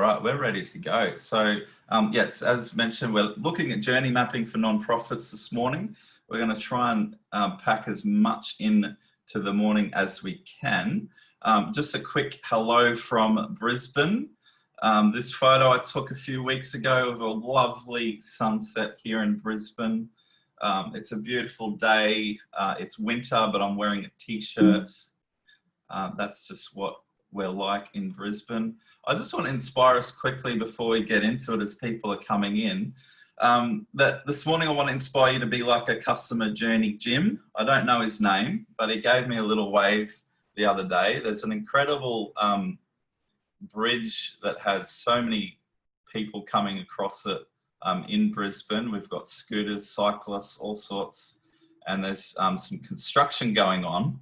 right, we're ready to go. So yes, as mentioned, we're looking at journey mapping for nonprofits this morning. We're going to try and pack as much in to the morning as we can. Just a quick hello from Brisbane. This photo I took a few weeks ago of a lovely sunset here in Brisbane. It's a beautiful day. It's winter, but I'm wearing a t-shirt. That's just what we're like in Brisbane. I just want to inspire us quickly before we get into it as people are coming in. That this morning I want to inspire you to be like a customer journey Jim. I don't know his name, but he gave me a little wave the other day. There's an incredible bridge that has so many people coming across it in Brisbane. We've got scooters, cyclists, all sorts, and there's some construction going on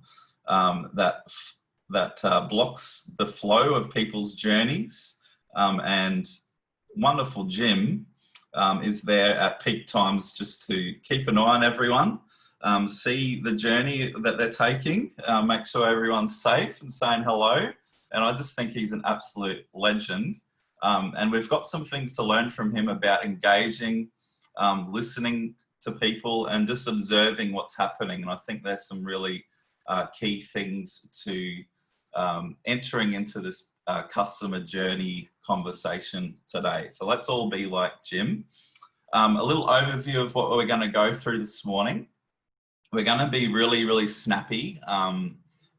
that blocks the flow of people's journeys, and wonderful Jim is there at peak times just to keep an eye on everyone, see the journey that they're taking, make sure everyone's safe and saying hello. And I just think he's an absolute legend. And we've got some things to learn from him about engaging, listening to people and just observing what's happening. And I think there's some really key things to entering into this customer journey conversation today. So let's all be like Jim. A little overview of what we're going to go through this morning. We're going to be really, really snappy.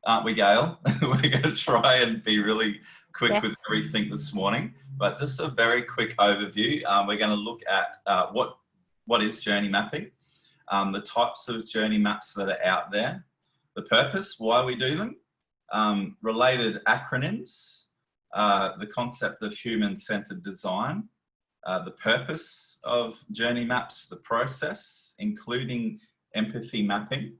Aren't we, Gail? We're going to try and be really quick with everything this morning, but just a very quick overview. We're going to look at what is journey mapping, the types of journey maps that are out there, the purpose, why we do them, related acronyms, the concept of human-centered design, the purpose of journey maps, the process, including empathy mapping,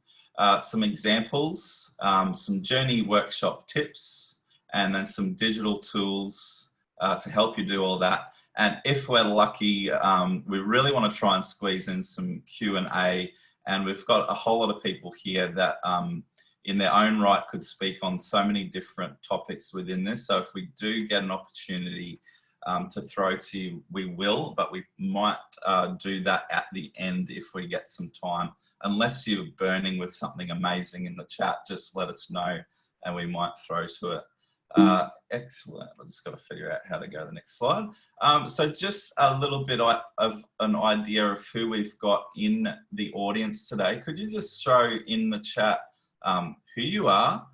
some examples, some journey workshop tips, and then some digital tools to help you do all that. And if we're lucky, we really want to try and squeeze in some Q&A, and we've got a whole lot of people here that in their own right could speak on so many different topics within this. So if we do get an opportunity to throw to you, we will, but we might do that at the end if we get some time. Unless you're burning with something amazing in the chat, just let us know and we might throw to it. Excellent. I've just got to figure out how to go to the next slide. So just a little bit of an idea of who we've got in the audience today. Could you just show in the chat who you are,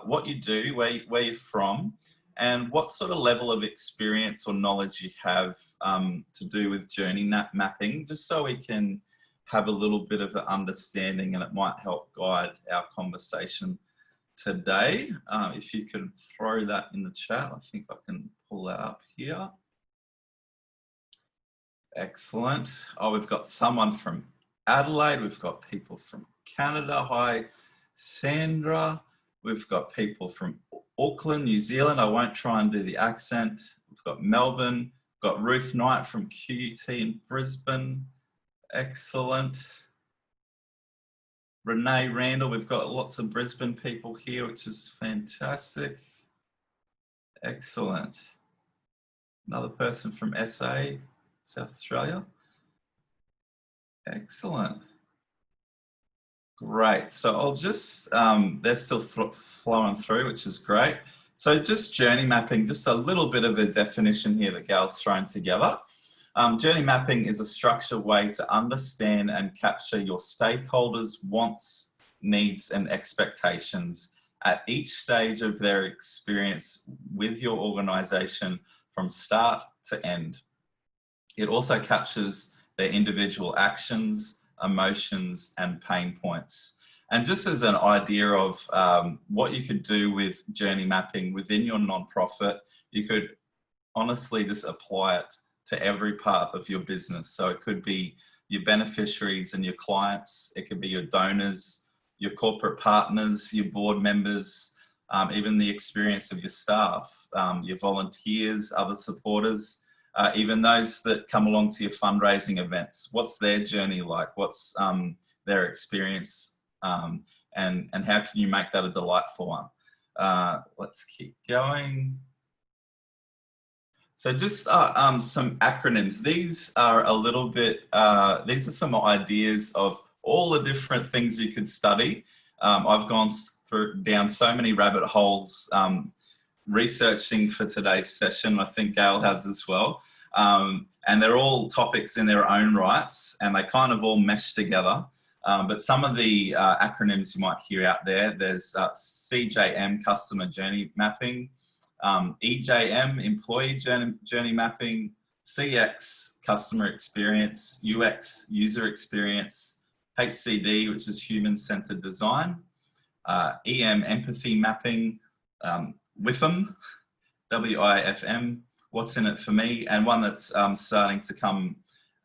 what you do, where you're from, and what sort of level of experience or knowledge you have to do with journey mapping, just so we can have a little bit of an understanding and it might help guide our conversation today. If you could throw that in the chat, I think I can pull that up here. Excellent. Oh, we've got someone from Adelaide. We've got people from Canada. Hi, Sandra. We've got people from Auckland, New Zealand. I won't try and do the accent. We've got Melbourne. We've got Ruth Knight from QUT in Brisbane. Excellent. Renee Randall. We've got lots of Brisbane people here, which is fantastic. Excellent. Another person from SA, South Australia. Excellent. Great. So I'll just, they're still flowing through, which is great. So just journey mapping, just a little bit of a definition here that Gail's thrown together. Journey mapping is a structured way to understand and capture your stakeholders' wants, needs, and expectations at each stage of their experience with your organisation from start to end. It also captures their individual actions, emotions, and pain points. And just as an idea of what you could do with journey mapping within your nonprofit, you could honestly just apply it to every part of your business. So it could be your beneficiaries and your clients, it could be your donors, your corporate partners, your board members, even the experience of your staff, your volunteers, other supporters, even those that come along to your fundraising events. What's their journey like? What's their experience? And how can you make that a delightful one? Let's keep going. So just some acronyms. These are a little bit, these are some ideas of all the different things you could study. I've gone down so many rabbit holes researching for today's session. I think Gail has as well. And they're all topics in their own rights, and they kind of all mesh together. But some of the acronyms you might hear out there, there's CJM, Customer Journey Mapping, EJM, Employee Journey Mapping, CX, Customer Experience, UX, User Experience, HCD, which is Human-Centered Design, EM, Empathy Mapping, WIFM, WIFM, What's in it for me, and one that's starting to come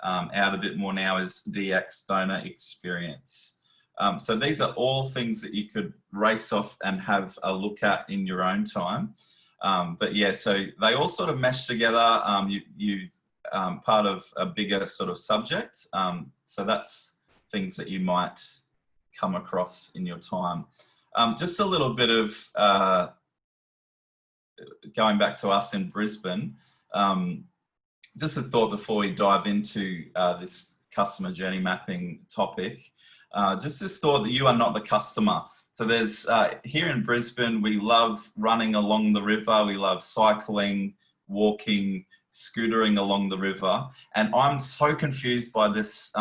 out a bit more now is DX, Donor Experience. So these are all things that you could race off and have a look at in your own time. But yeah, so they all sort of mesh together. You part of a bigger sort of subject. So that's things that you might come across in your time. Just a little bit of going back to us in Brisbane. Just a thought before we dive into this customer journey mapping topic. Just this thought that you are not the customer. So there's, here in Brisbane, we love running along the river. We love cycling, walking, scootering along the river. And I'm so confused by this,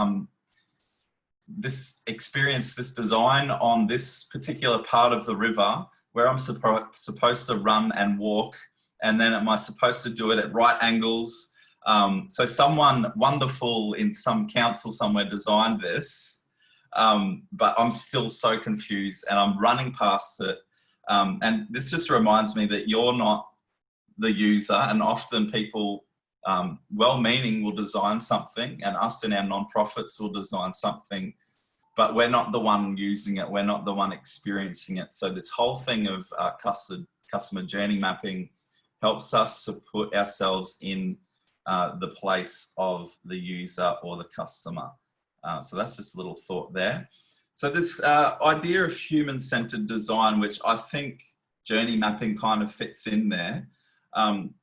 this experience, this design on this particular part of the river where I'm supposed to run and walk. And then am I supposed to do it at right angles? So someone wonderful in some council somewhere designed this. But I'm still so confused and I'm running past it. And this just reminds me that you're not the user, and often people, well-meaning, will design something, and us in our non-profits will design something, but we're not the one using it. We're not the one experiencing it. So this whole thing of customer journey mapping helps us to put ourselves in the place of the user or the customer. So that's just a little thought there. So this idea of human-centered design, which I think journey mapping kind of fits in there.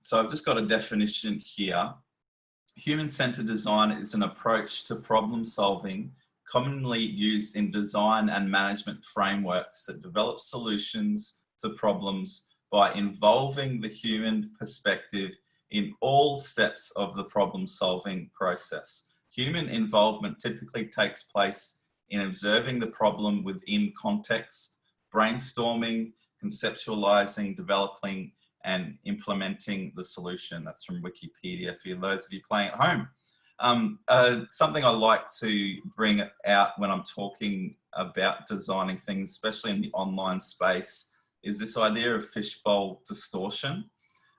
So I've just got a definition here. Human-centered design is an approach to problem solving commonly used in design and management frameworks that develop solutions to problems by involving the human perspective in all steps of the problem-solving process. Human involvement typically takes place in observing the problem within context, brainstorming, conceptualizing, developing, and implementing the solution. That's from Wikipedia for those of you playing at home. Something I like to bring out when I'm talking about designing things, especially in the online space, is this idea of fishbowl distortion.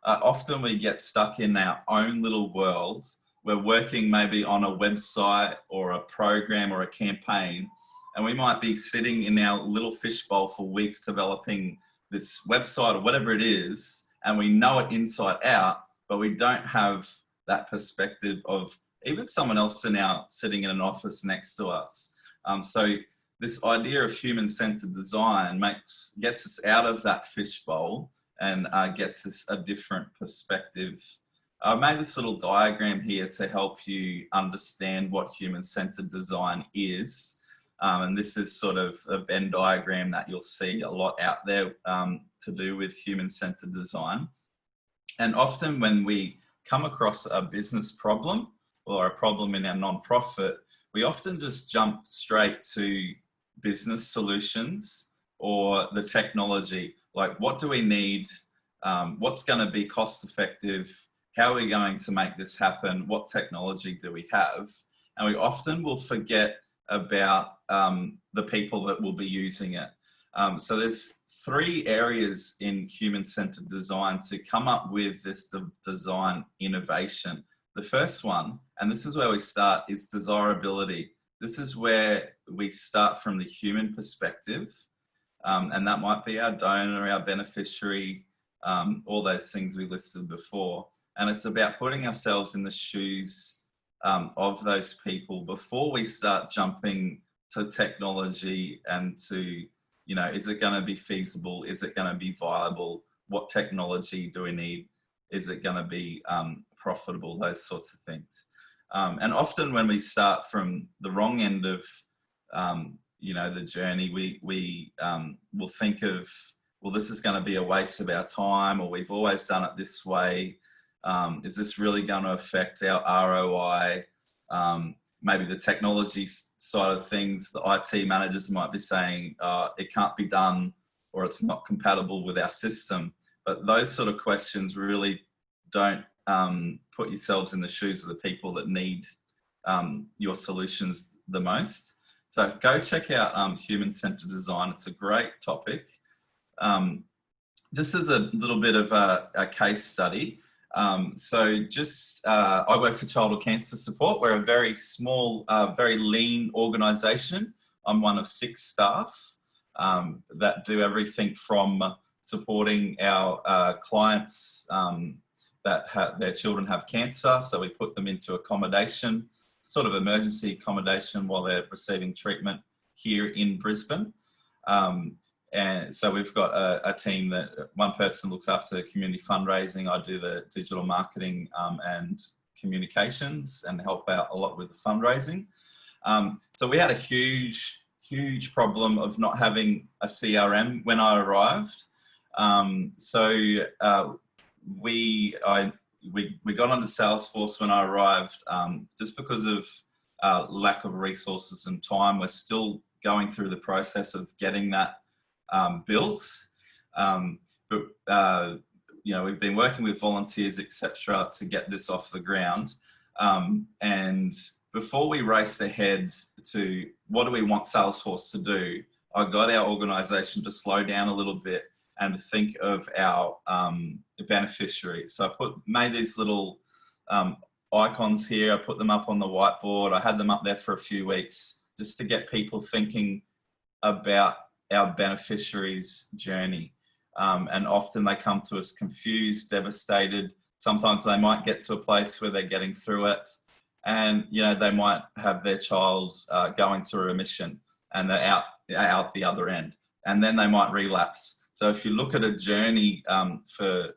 Often we get stuck in our own little worlds. We're working maybe on a website or a program or a campaign, and we might be sitting in our little fishbowl for weeks developing this website or whatever it is, and we know it inside out, but we don't have that perspective of even someone else sitting in an office next to us. So this idea of human-centered design gets us out of that fishbowl and gets us a different perspective. I made this little diagram here to help you understand what human-centered design is. And this is sort of a Venn diagram that you'll see a lot out there to do with human-centered design. And often when we come across a business problem or a problem in our non-profit, we often just jump straight to business solutions or the technology. Like, what do we need? What's going to be cost effective? How are we going to make this happen? What technology do we have? And we often will forget about the people that will be using it. So there's 3 areas in human-centered design to come up with this design innovation. The first one, and this is where we start, is desirability. This is where we start from the human perspective, and that might be our donor, our beneficiary, all those things we listed before. And it's about putting ourselves in the shoes of those people before we start jumping to technology and to, you know, is it going to be feasible? Is it going to be viable? What technology do we need? Is it going to be profitable, those sorts of things. And often when we start from the wrong end of, you know, the journey, we will think of, well, this is going to be a waste of our time, or we've always done it this way. Is this really going to affect our ROI? Maybe the technology side of things, the IT managers might be saying it can't be done, or it's not compatible with our system. But those sort of questions really don't put yourselves in the shoes of the people that need your solutions the most. So go check out Human-Centered Design. It's a great topic. Just as a little bit of a case study, I work for Childhood Cancer Support. We're a very small, very lean organisation. I'm one of 6 staff that do everything from supporting our clients that their children have cancer. So we put them into accommodation, sort of emergency accommodation while they're receiving treatment here in Brisbane. And so we've got a team that one person looks after community fundraising. I do the digital marketing and communications and help out a lot with the fundraising. So we had a huge problem of not having a CRM when I arrived. We got onto Salesforce when I arrived, just because of lack of resources and time. We're still going through the process of getting that built, but you know, we've been working with volunteers, etc., to get this off the ground. And before we raced ahead to what do we want Salesforce to do, I got our organisation to slow down a little bit and think of our beneficiaries. So I made these little icons here. I put them up on the whiteboard. I had them up there for a few weeks just to get people thinking about our beneficiaries' journey. And often they come to us confused, devastated. Sometimes they might get to a place where they're getting through it, and you know, they might have their child go into remission and they're out the other end, and then they might relapse. So if you look at a journey for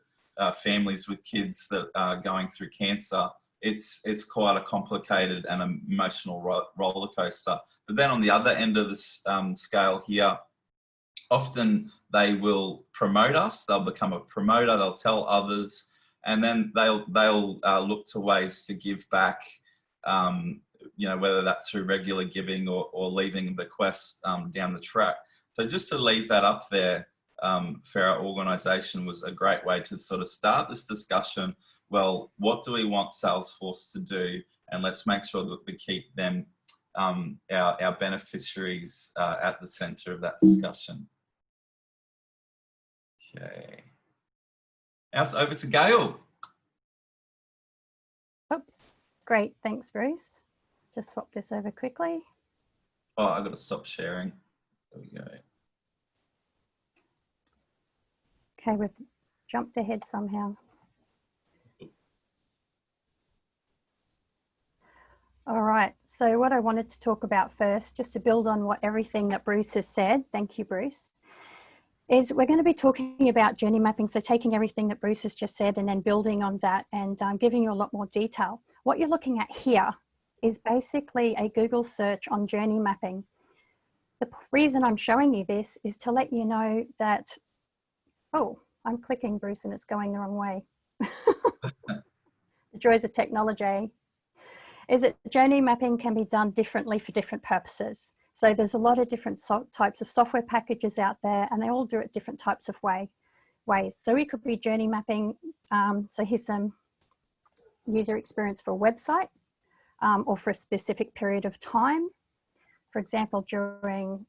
families with kids that are going through cancer, it's quite a complicated and emotional roller coaster. But then on the other end of this scale here, often they will promote us. They'll become a promoter. They'll tell others, and then they'll look to ways to give back. You know, whether that's through regular giving or leaving a bequest down the track. So just to leave that up there for our organisation was a great way to sort of start this discussion. Well, what do we want Salesforce to do? And let's make sure that we keep them, our beneficiaries, at the centre of that discussion. Okay. Now it's over to Gail. Oops. Great. Thanks, Bruce. Just swap this over quickly. Oh, I've got to stop sharing. There we go. Okay, we've jumped ahead somehow. All right, so what I wanted to talk about first, just to build on everything that Bruce has said, thank you, Bruce, is we're going to be talking about journey mapping. So taking everything that Bruce has just said and then building on that and giving you a lot more detail. What you're looking at here is basically a Google search on journey mapping. The reason I'm showing you this is to let you know that, oh, I'm clicking, Bruce, and it's going the wrong way. The joys of technology. Is that journey mapping can be done differently for different purposes. So there's a lot of different types of software packages out there, and they all do it different types of ways. So it could be journey mapping. So here's some user experience for a website or for a specific period of time. For example, during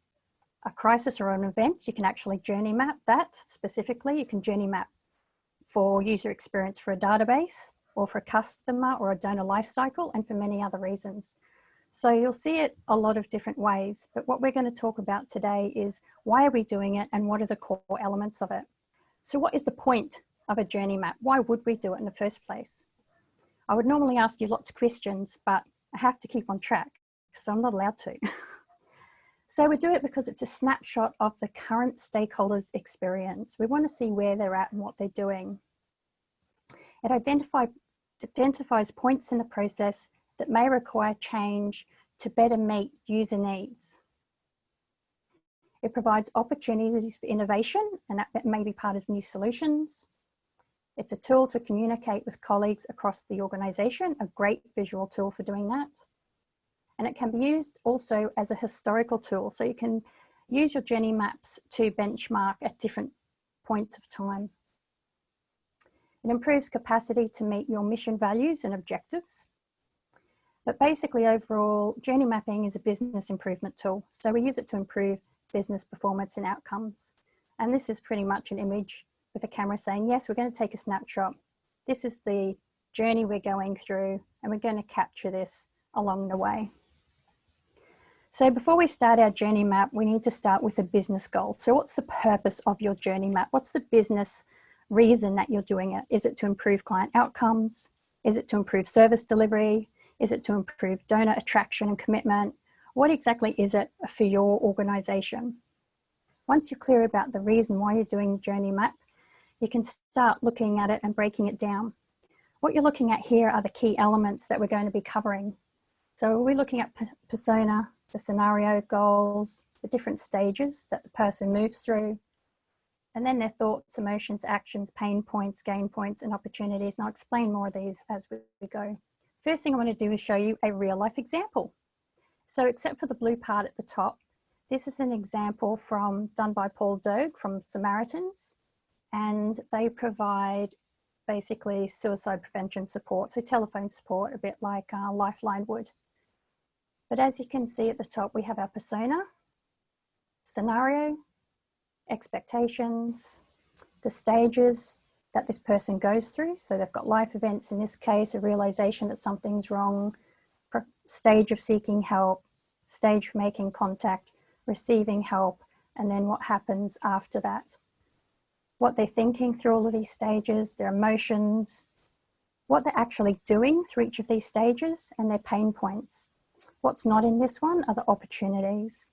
a crisis or an event, you can actually journey map that specifically. You can journey map for user experience for a database or for a customer or a donor life cycle, and for many other reasons. So you'll see it a lot of different ways, but what we're going to talk about today is why are we doing it and what are the core elements of it. So what is the point of a journey map? Why would we do it in the first place? I would normally ask you lots of questions, but I have to keep on track, so I'm not allowed to. So we do it because it's a snapshot of the current stakeholders' experience. We want to see where they're at and what they're doing. It identifies identifies points in the process that may require change to better meet user needs. It provides opportunities for innovation, and that may be part of new solutions. It's a tool to communicate with colleagues across the organisation, a great visual tool for doing that. And it can be used also as a historical tool. So you can use your journey maps to benchmark at different points of time. It improves capacity to meet your mission values and objectives. But basically overall, journey mapping is a business improvement tool. So we use it to improve business performance and outcomes. And this is pretty much an image with a camera saying, yes, we're going to take a snapshot. This is the journey we're going through, and we're going to capture this along the way. So before we start our journey map, we need to start with a business goal. So what's the purpose of your journey map? What's the business reason that you're doing it? Is it to improve client outcomes? Is it to improve service delivery? Is it to improve donor attraction and commitment? What exactly is it for your organization? Once you're clear about the reason why you're doing journey map, you can start looking at it and breaking it down. What you're looking at here are the key elements that we're going to be covering. So we're looking at persona, the scenario, goals, the different stages that the person moves through, and then their thoughts, emotions, actions, pain points, gain points, and opportunities. And I'll explain more of these as we go. First thing I want to do is show you a real life example. So except for the blue part at the top, this is an example done by Paul Dogue from Samaritans, and they provide basically suicide prevention support, so telephone support, a bit like Lifeline would. But as you can see at the top, we have our persona, scenario, expectations, the stages that this person goes through. So they've got life events, in this case, a realization that something's wrong, stage of seeking help, stage of making contact, receiving help, and then what happens after that. What they're thinking through all of these stages, their emotions, what they're actually doing through each of these stages, and their pain points. What's not in this one are the opportunities.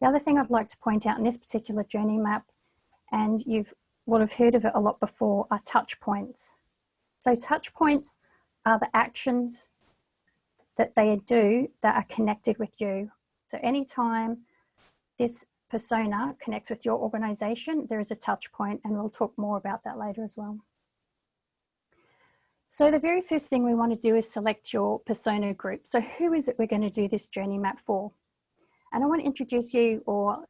The other thing I'd like to point out in this particular journey map, and you would have heard of it a lot before, are touch points. So touch points are the actions that they do that are connected with you. So anytime this persona connects with your organization, there is a touch point, and we'll talk more about that later as well. So the very first thing we want to do is select your persona group. So who is it we're going to do this journey map for? And I want to introduce you or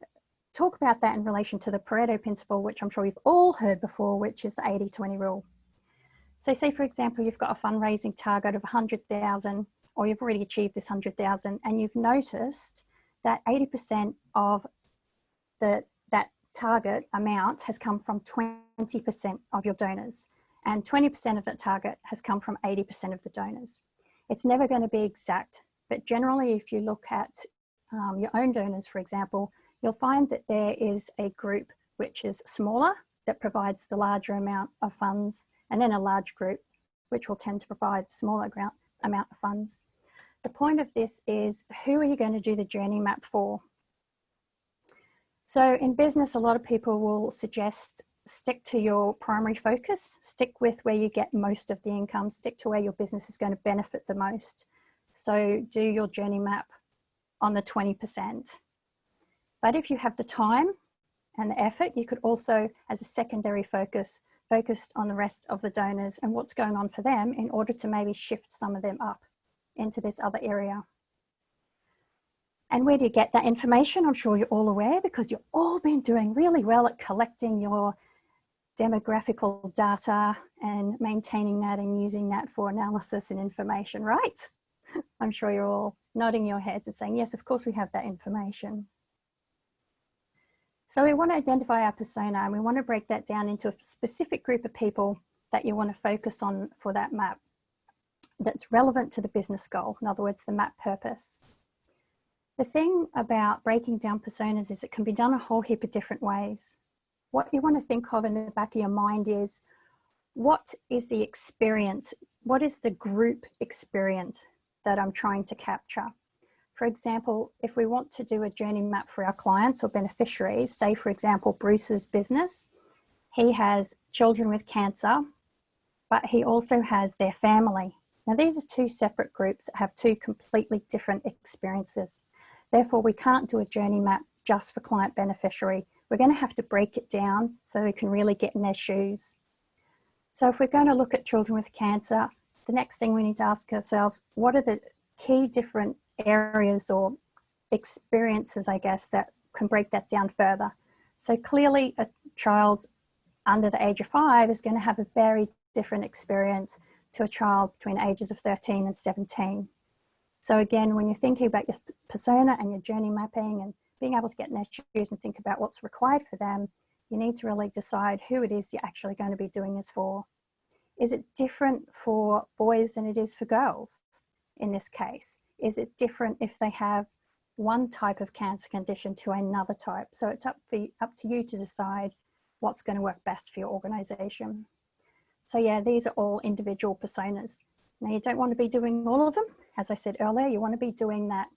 talk about that in relation to the Pareto principle, which I'm sure you've all heard before, which is the 80-20 rule. So say, for example, you've got a fundraising target of 100,000, or you've already achieved this 100,000, and you've noticed that 80% of that target amount has come from 20% of your donors, and 20% of that target has come from 80% of the donors. It's never going to be exact, but generally if you look at your own donors, for example, you'll find that there is a group which is smaller, that provides the larger amount of funds, and then a large group which will tend to provide the smaller amount of funds. The point of this is, who are you going to do the journey map for? So in business, a lot of people will suggest stick to your primary focus, stick with where you get most of the income, stick to where your business is going to benefit the most. So do your journey map on the 20%. But if you have the time and the effort, you could also, as a secondary focus, focused on the rest of the donors and what's going on for them in order to maybe shift some of them up into this other area. And where do you get that information? I'm sure you're all aware, because you've all been doing really well at collecting your demographical data and maintaining that and using that for analysis and information, right? I'm sure you're all nodding your heads and saying, yes, of course we have that information. So we want to identify our persona, and we want to break that down into a specific group of people that you want to focus on for that map that's relevant to the business goal. In other words, the map purpose. The thing about breaking down personas is it can be done a whole heap of different ways. What you want to think of in the back of your mind is, what is the experience? What is the group experience that I'm trying to capture? For example, if we want to do a journey map for our clients or beneficiaries, say for example, Bruce's business, he has children with cancer, but he also has their family. Now, these are two separate groups that have two completely different experiences. Therefore, we can't do a journey map just for client beneficiary. We're going to have to break it down so we can really get in their shoes. So if we're going to look at children with cancer, the next thing we need to ask ourselves, what are the key different areas or experiences, I guess, that can break that down further? So clearly a child under the age of 5 is going to have a very different experience to a child between ages of 13 and 17. So again, when you're thinking about your persona and your journey mapping and being able to get in their shoes and think about what's required for them, you need to really decide who it is you're actually going to be doing this for. Is it different for boys than it is for girls in this case? Is it different if they have one type of cancer condition to another type? So it's up to you to decide what's going to work best for your organization. So yeah, these are all individual personas. Now you don't want to be doing all of them. As I said earlier, you want to be doing that,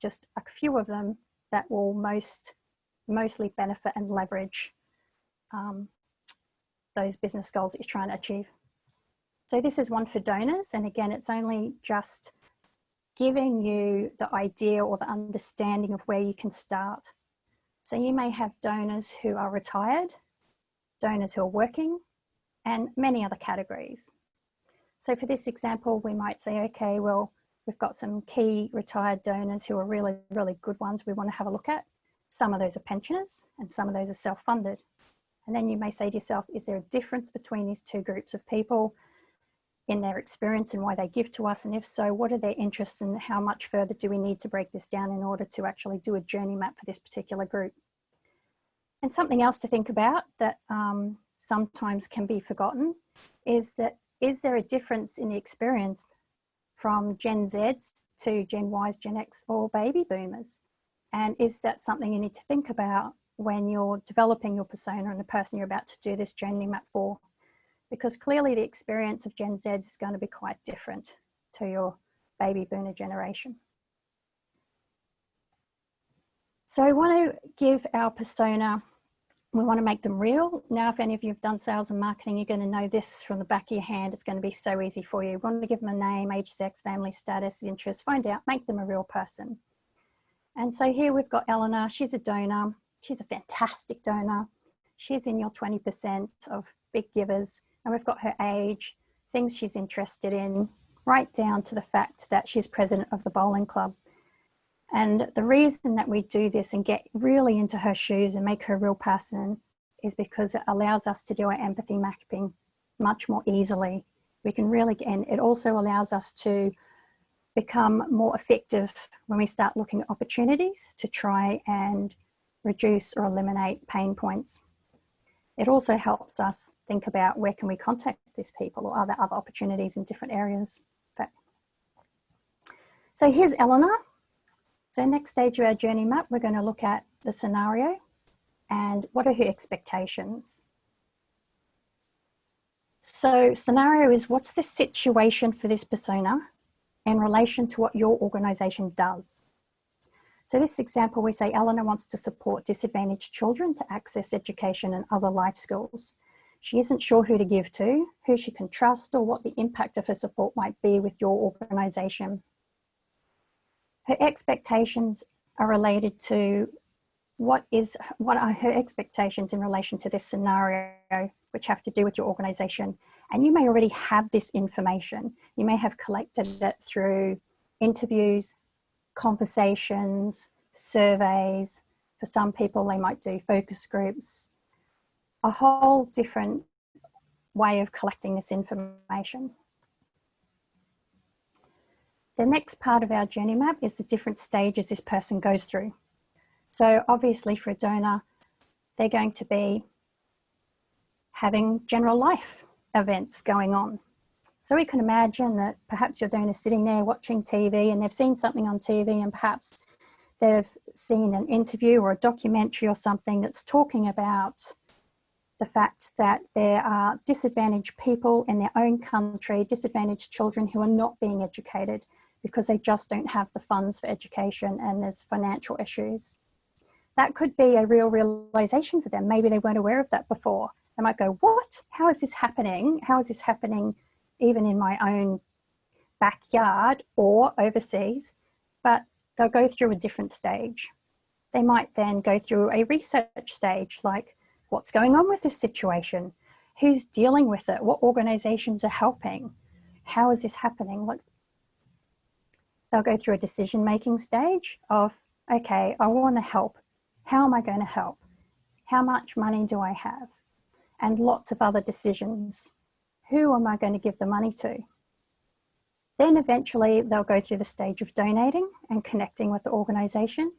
just a few of them that will mostly benefit and leverage those business goals that you're trying to achieve. So this is one for donors. And again, it's only just giving you the idea or the understanding of where you can start. So you may have donors who are retired, donors who are working, and many other categories. So for this example, we might say, okay, well, we've got some key retired donors who are really, really good ones we want to have a look at. Some of those are pensioners and some of those are self-funded. And then you may say to yourself, is there a difference between these two groups of people in their experience and why they give to us? And if so, what are their interests and how much further do we need to break this down in order to actually do a journey map for this particular group? And something else to think about that sometimes can be forgotten is that, is there a difference in the experience from Gen Zs to Gen Ys, Gen X, or baby boomers? And is that something you need to think about when you're developing your persona and the person you're about to do this journey map for? Because clearly the experience of Gen Z is going to be quite different to your baby boomer generation. So I want to give our persona, we want to make them real. Now, if any of you have done sales and marketing, you're going to know this from the back of your hand. It's going to be so easy for you. We want to give them a name, age, sex, family status, interests, find out, make them a real person. And so here we've got Eleanor. She's a donor. She's a fantastic donor. She's in your 20% of big givers. And we've got her age, things she's interested in, right down to the fact that she's president of the bowling club. And the reason that we do this and get really into her shoes and make her a real person is because it allows us to do our empathy mapping much more easily. We can really get in. It also allows us to become more effective when we start looking at opportunities to try and reduce or eliminate pain points. It also helps us think about where can we contact these people, or are there other opportunities in different areas. So here's Eleanor. So next stage of our journey map, we're going to look at the scenario and what are her expectations. So scenario is, what's the situation for this persona in relation to what your organization does? So this example, we say Eleanor wants to support disadvantaged children to access education and other life skills. She isn't sure who to give to, who she can trust, or what the impact of her support might be with your organization. Her expectations are related to what are her expectations in relation to this scenario, which have to do with your organization. And you may already have this information. You may have collected it through interviews, conversations, surveys. For some people, they might do focus groups, a whole different way of collecting this information. The next part of our journey map is the different stages this person goes through. So obviously for a donor, they're going to be having general life events going on. So we can imagine that perhaps your donor's sitting there watching TV and they've seen something on TV, and perhaps they've seen an interview or a documentary or something that's talking about the fact that there are disadvantaged people in their own country, disadvantaged children who are not being educated because they just don't have the funds for education and there's financial issues. That could be a real realization for them. Maybe they weren't aware of that before. They might go, what? How is this happening? How is this happening even in my own backyard or overseas? But they'll go through a different stage. They might then go through a research stage, like what's going on with this situation? Who's dealing with it? What organizations are helping? How is this happening? They'll go through a decision-making stage of, okay, I want to help. How am I going to help? How much money do I have? And lots of other decisions. Who am I going to give the money to? Then eventually they'll go through the stage of donating and connecting with the organization.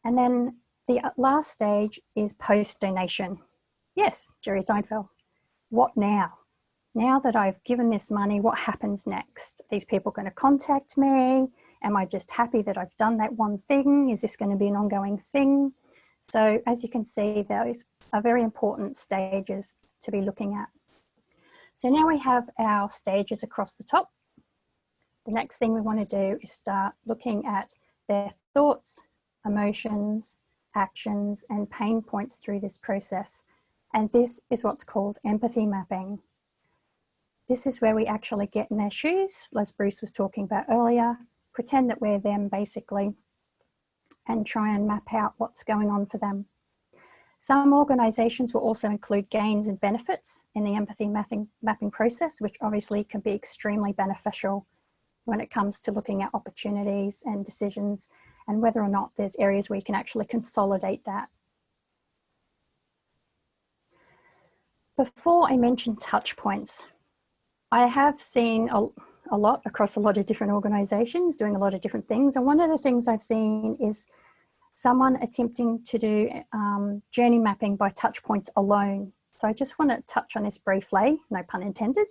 And then the last stage is post-donation. Yes, Jerry Seinfeld. What now? Now that I've given this money, what happens next? Are these people going to contact me? Am I just happy that I've done that one thing? Is this going to be an ongoing thing? So as you can see, those are very important stages to be looking at. So now we have our stages across the top. The next thing we want to do is start looking at their thoughts, emotions, actions, and pain points through this process. And this is what's called empathy mapping. This is where we actually get in their shoes, as Bruce was talking about earlier, pretend that we're them basically, and try and map out what's going on for them. Some organizations will also include gains and benefits in the empathy mapping process, which obviously can be extremely beneficial when it comes to looking at opportunities and decisions, and whether or not there's areas where you can actually consolidate that. Before I mention touch points, I have seen a lot across a lot of different organizations doing a lot of different things. And one of the things I've seen is someone attempting to do journey mapping by touch points alone. So I just want to touch on this briefly, no pun intended.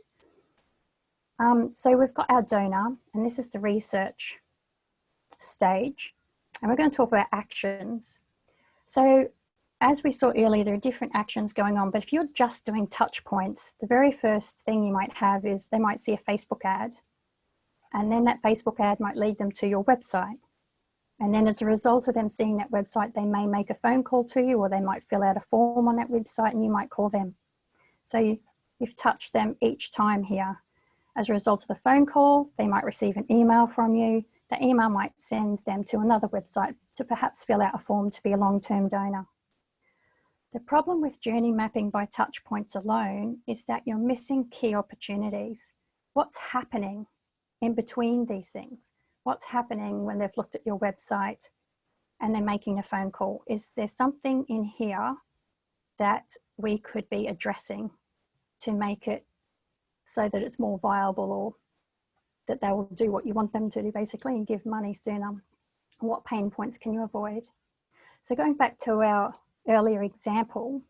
So we've got our donor, and this is the research stage. And we're going to talk about actions. So as we saw earlier, there are different actions going on, but if you're just doing touch points, the very first thing you might have is they might see a Facebook ad, and then that Facebook ad might lead them to your website. And then as a result of them seeing that website, they may make a phone call to you, or they might fill out a form on that website and you might call them. So you've touched them each time here. As a result of the phone call, they might receive an email from you. The email might send them to another website to perhaps fill out a form to be a long-term donor. The problem with journey mapping by touch points alone is that you're missing key opportunities. What's happening in between these things? What's happening when they've looked at your website and they're making a phone call? Is there something in here that we could be addressing to make it so that it's more viable, or that they will do what you want them to do basically and give money sooner? What pain points can you avoid? So going back to our earlier example,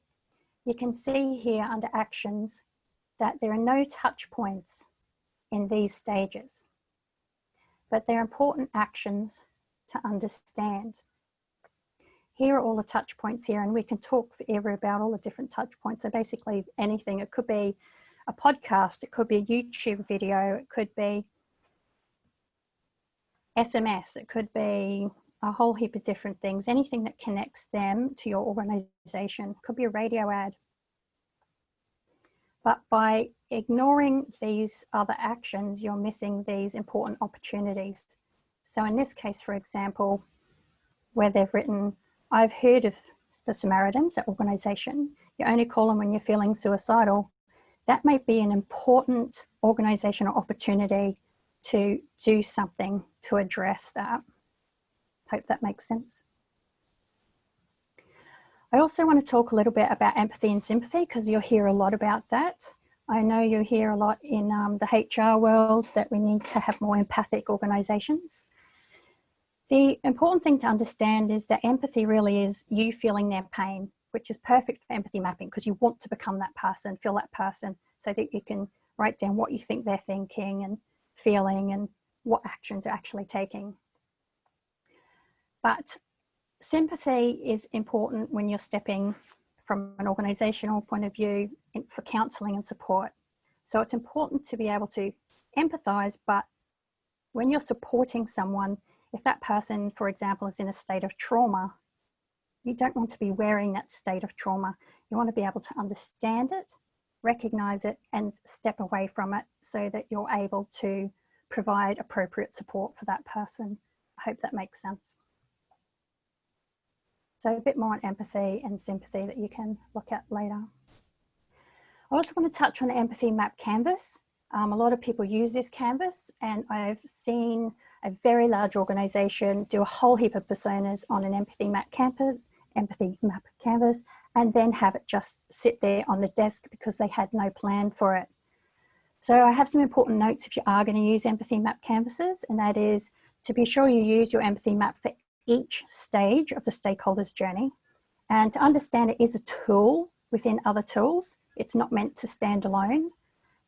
you can see here under actions that there are no touch points in these stages, but they're important actions to understand. Here are all the touch points here, and we can talk forever about all the different touch points. So basically anything, it could be a podcast, it could be a YouTube video, it could be SMS, it could be a whole heap of different things, anything that connects them to your organization. It could be a radio ad. But by ignoring these other actions, you're missing these important opportunities. So in this case, for example, where they've written, I've heard of the Samaritans, that organization. You only call them when you're feeling suicidal. That may be an important organizational opportunity to do something to address that. Hope that makes sense. I also want to talk a little bit about empathy and sympathy, because you'll hear a lot about that. I know you hear a lot in the HR world that we need to have more empathic organizations. The important thing to understand is that empathy really is you feeling their pain, which is perfect for empathy mapping, because you want to become that person, feel that person, so that you can write down what you think they're thinking and feeling and what actions they're actually taking. But sympathy is important when you're stepping from an organizational point of view for counseling and support. So it's important to be able to empathize, but when you're supporting someone, if that person, for example, is in a state of trauma, you don't want to be wearing that state of trauma. You want to be able to understand it, recognize it, and step away from it so that you're able to provide appropriate support for that person. I hope that makes sense. So a bit more on empathy and sympathy that you can look at later. I also want to touch on the Empathy Map Canvas. A lot of people use this canvas, and I've seen a very large organization do a whole heap of personas on an Empathy Map canvas, and then have it just sit there on the desk because they had no plan for it. So I have some important notes if you are going to use Empathy Map canvases, and that is to be sure you use your Empathy Map for each stage of the stakeholder's journey, and to understand it is a tool within other tools. It's not meant to stand alone,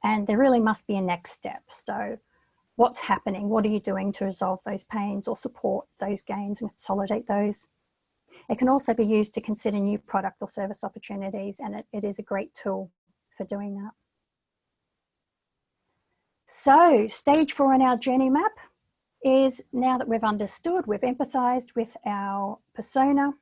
and there really must be a next step. So what's happening? What are you doing to resolve those pains or support those gains and consolidate those? It can also be used to consider new product or service opportunities, and it is a great tool for doing that. So stage 4 in our journey map is, now that we've understood, we've empathized with our persona,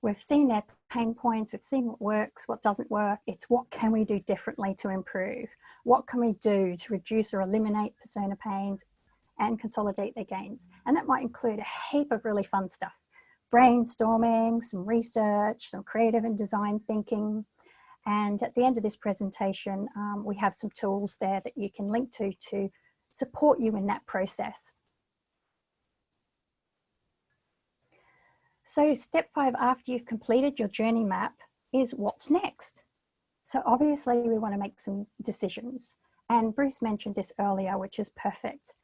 we've seen their pain points, we've seen what works, what doesn't work. It's what can we do differently to improve? What can we do to reduce or eliminate persona pains and consolidate their gains? And that might include a heap of really fun stuff. Brainstorming, some research, some creative and design thinking. And at the end of this presentation, we have some tools there that you can link to support you in that process. So step 5 after you've completed your journey map is what's next. So obviously we want to make some decisions. And Bruce mentioned this earlier, which is perfect.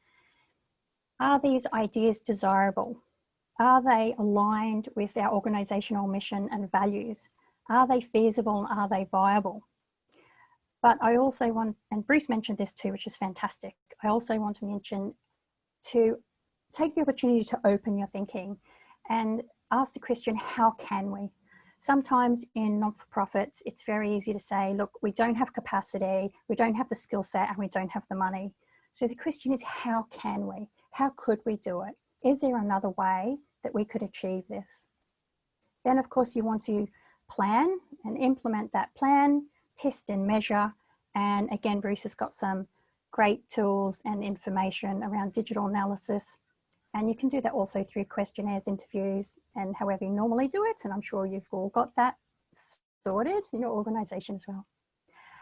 Are these ideas desirable? Are they aligned with our organizational mission and values? Are they feasible and are they viable? But I also want, and Bruce mentioned this too, which is fantastic. I also want to mention to take the opportunity to open your thinking and ask the question, how can we? Sometimes in not-for-profits, it's very easy to say, look, we don't have capacity, we don't have the skill set, and we don't have the money. So the question is, how can we? How could we do it? Is there another way that we could achieve this? Then, of course, you want to plan and implement that plan, test and measure. And again, Bruce has got some great tools and information around digital analysis. And you can do that also through questionnaires, interviews, and however you normally do it. And I'm sure you've all got that sorted in your organization as well.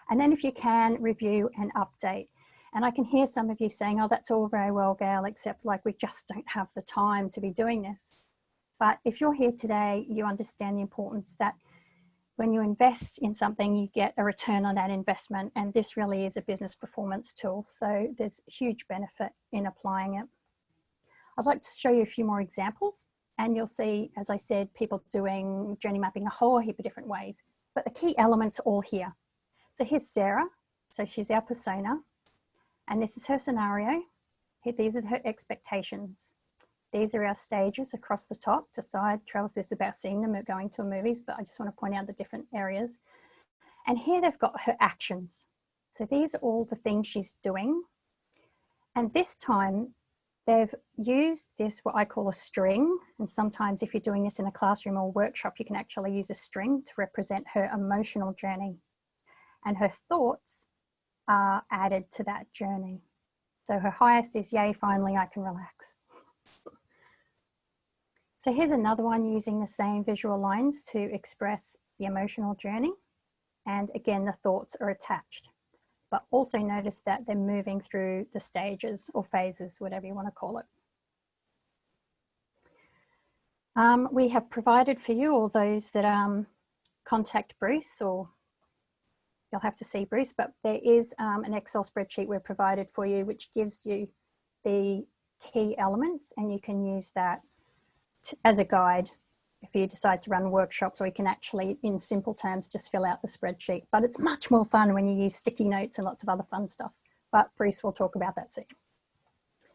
And then if you can, review and update. And I can hear some of you saying, oh, that's all very well, Gail, except like we just don't have the time to be doing this. But if you're here today, you understand the importance that when you invest in something, you get a return on that investment. And this really is a business performance tool. So there's huge benefit in applying it. I'd like to show you a few more examples. And you'll see, as I said, people doing journey mapping a whole heap of different ways. But the key elements are all here. So here's Sarah. So she's our persona. And this is her scenario. These are her expectations. These are our stages across the top to side. Trails is about seeing them at going to movies, but I just want to point out the different areas. And here they've got her actions. So these are all the things she's doing. And this time they've used this, what I call a string. And sometimes if you're doing this in a classroom or workshop, you can actually use a string to represent her emotional journey. And her thoughts are added to that journey. So her highest is, yay, finally I can relax. So here's another one using the same visual lines to express the emotional journey. And again, the thoughts are attached. But also notice that they're moving through the stages or phases, whatever you want to call it. We have provided for you, all those that contact Bruce, or you'll have to see Bruce, but there is an Excel spreadsheet we've provided for you, which gives you the key elements, and you can use that as a guide if you decide to run workshops, or you can actually, in simple terms, just fill out the spreadsheet. But it's much more fun when you use sticky notes and lots of other fun stuff. But Bruce will talk about that soon.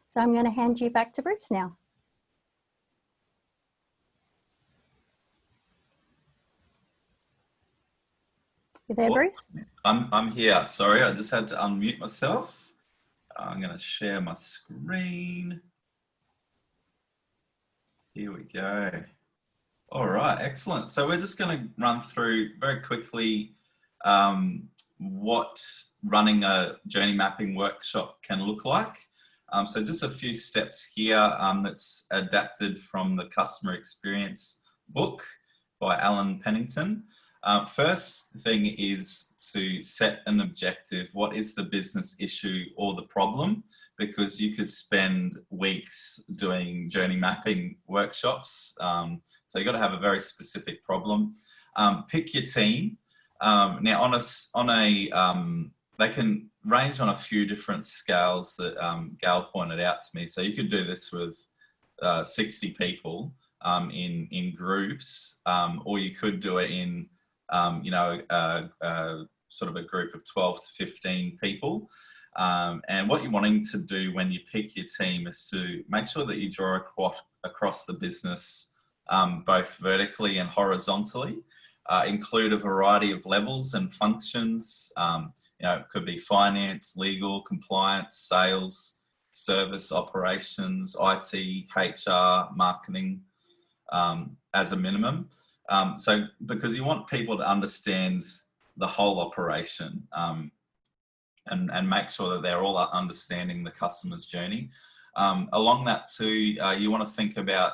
So I'm going to hand you back to Bruce now. You there, Bruce? I'm here. Sorry, I just had to unmute myself. I'm going to share my screen. Here we go. All right, excellent. So we're just going to run through very quickly what running a journey mapping workshop can look like. So just a few steps here that's adapted from the customer experience book by Alan Pennington. First thing is to set an objective. What is the business issue or the problem? Because you could spend weeks doing journey mapping workshops. So you've got to have a very specific problem. Pick your team. Now they can range on a few different scales that Gal pointed out to me. So you could do this with 60 people in groups, or you could do it in sort of a group of 12 to 15 people. And what you're wanting to do when you pick your team is to make sure that you draw across the business, both vertically and horizontally. Include a variety of levels and functions. It could be finance, legal, compliance, sales, service, operations, IT, HR, marketing, as a minimum. So because you want people to understand the whole operation and make sure that they're all understanding the customer's journey. Along that too, you want to think about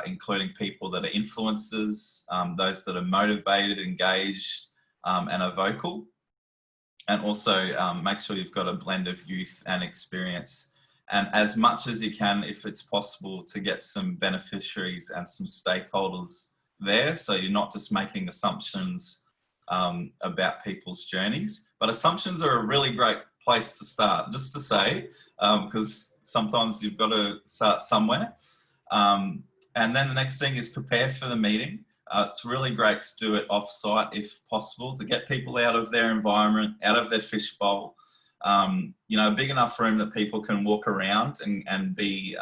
including people that are influencers, those that are motivated, engaged, and are vocal. And also make sure you've got a blend of youth and experience. And as much as you can, if it's possible, to get some beneficiaries and some stakeholders there. So you're not just making assumptions about people's journeys, but assumptions are a really great place to start, just to say, because sometimes you've got to start somewhere. And then the next thing is prepare for the meeting. It's really great to do it off-site if possible, to get people out of their environment, out of their fishbowl. A big enough room that people can walk around and be,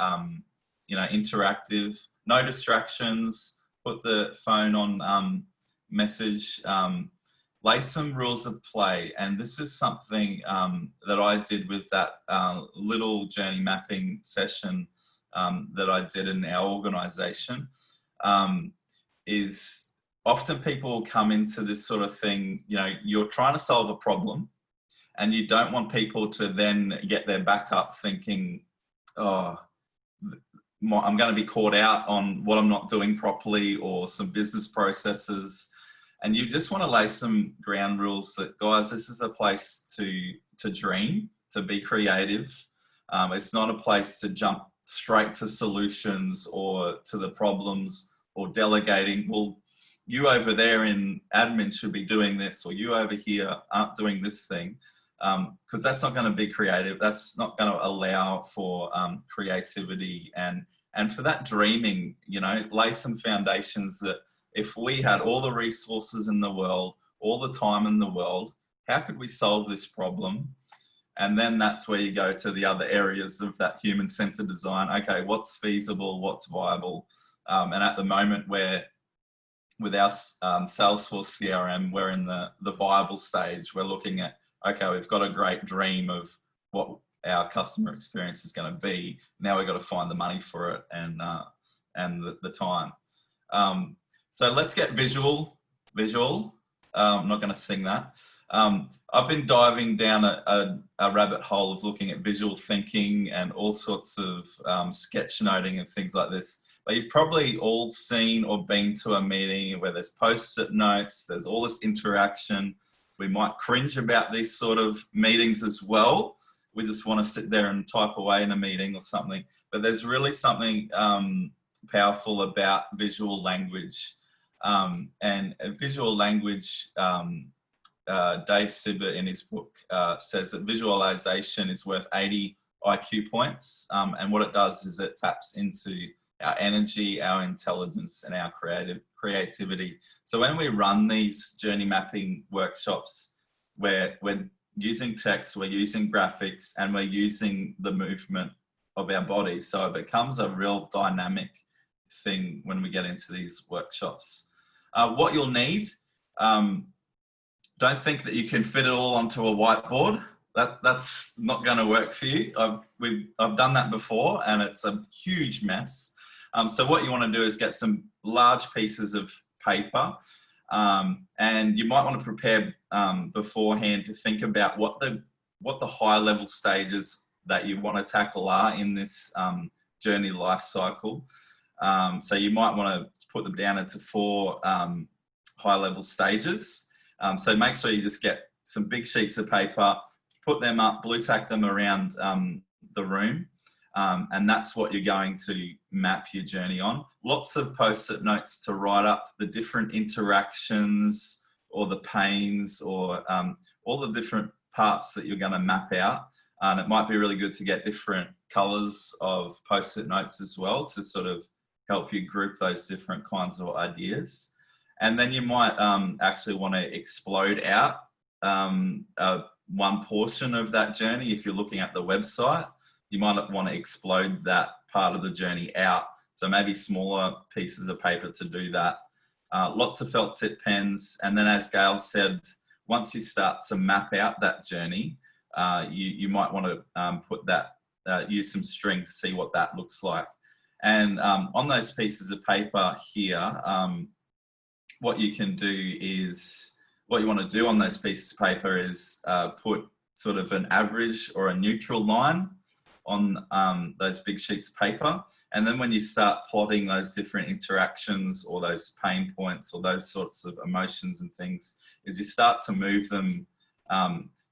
interactive. No distractions. Put the phone on message. Lay some rules of play. And this is something that I did with that little journey mapping session that I did in our organisation. Is often people come into this sort of thing, you're trying to solve a problem and you don't want people to then get their back up thinking, oh, I'm going to be caught out on what I'm not doing properly or some business processes. And you just want to lay some ground rules that, guys, this is a place to dream, to be creative. It's not a place to jump straight to solutions or to the problems or delegating. Well, you over there in admin should be doing this, or you over here aren't doing this thing, because that's not going to be creative. That's not going to allow for creativity and for that dreaming. Lay some foundations that if we had all the resources in the world, all the time in the world, how could we solve this problem? And then that's where you go to the other areas of that human-centered design. Okay, what's feasible, what's viable? And at the moment, with our Salesforce CRM, we're in the viable stage. We're looking at, okay, we've got a great dream of what our customer experience is going to be. Now we've got to find the money for it and the time. So let's get visual. I'm not going to sing that. I've been diving down a rabbit hole of looking at visual thinking and all sorts of sketchnoting and things like this. But you've probably all seen or been to a meeting where there's post-it notes, there's all this interaction. We might cringe about these sort of meetings as well. We just want to sit there and type away in a meeting or something. But there's really something powerful about visual language. And visual language, Dave Sibber in his book says that visualization is worth 80 IQ points. And what it does is it taps into our energy, our intelligence, and our creativity. So when we run these journey mapping workshops, we're using text, we're using graphics, and we're using the movement of our body. So it becomes a real dynamic thing when we get into these workshops. What you'll need, don't think that you can fit it all onto a whiteboard. That's not going to work for you. I've done that before and it's a huge mess. So what you want to do is get some large pieces of paper, and you might want to prepare beforehand to think about what the high level stages that you want to tackle are in this journey life cycle. So you might want to put them down into 4 high level stages. So make sure you just get some big sheets of paper, put them up, blue tack them around the room. And that's what you're going to map your journey on. Lots of post-it notes to write up the different interactions or the pains or all the different parts that you're going to map out. And it might be really good to get different colors of post-it notes as well to sort of help you group those different kinds of ideas. And then you might actually want to explode out one portion of that journey. If you're looking at the website, you might want to explode that part of the journey out. So maybe smaller pieces of paper to do that. Lots of felt tip pens. And then as Gail said, once you start to map out that journey, you might want to put that, use some string to see what that looks like. And on those pieces of paper here, what you can do is, what you want to do on those pieces of paper is put sort of an average or a neutral line on those big sheets of paper. And then when you start plotting those different interactions or those pain points or those sorts of emotions and things, is you start to move them,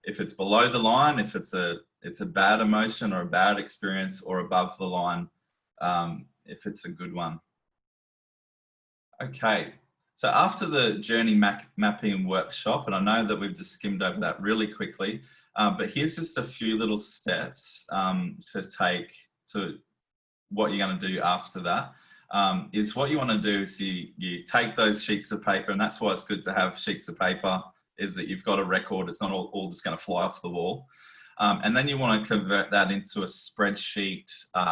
if it's below the line, if it's a bad emotion or a bad experience, or above the line, if it's a good one. Okay. So after the journey mapping workshop, and I know that we've just skimmed over that really quickly, but here's just a few little steps to take to what you're going to do after that. Is what you want to do is you take those sheets of paper, and that's why it's good to have sheets of paper, is that you've got a record. It's not all just going to fly off the wall. And then you want to convert that into a spreadsheet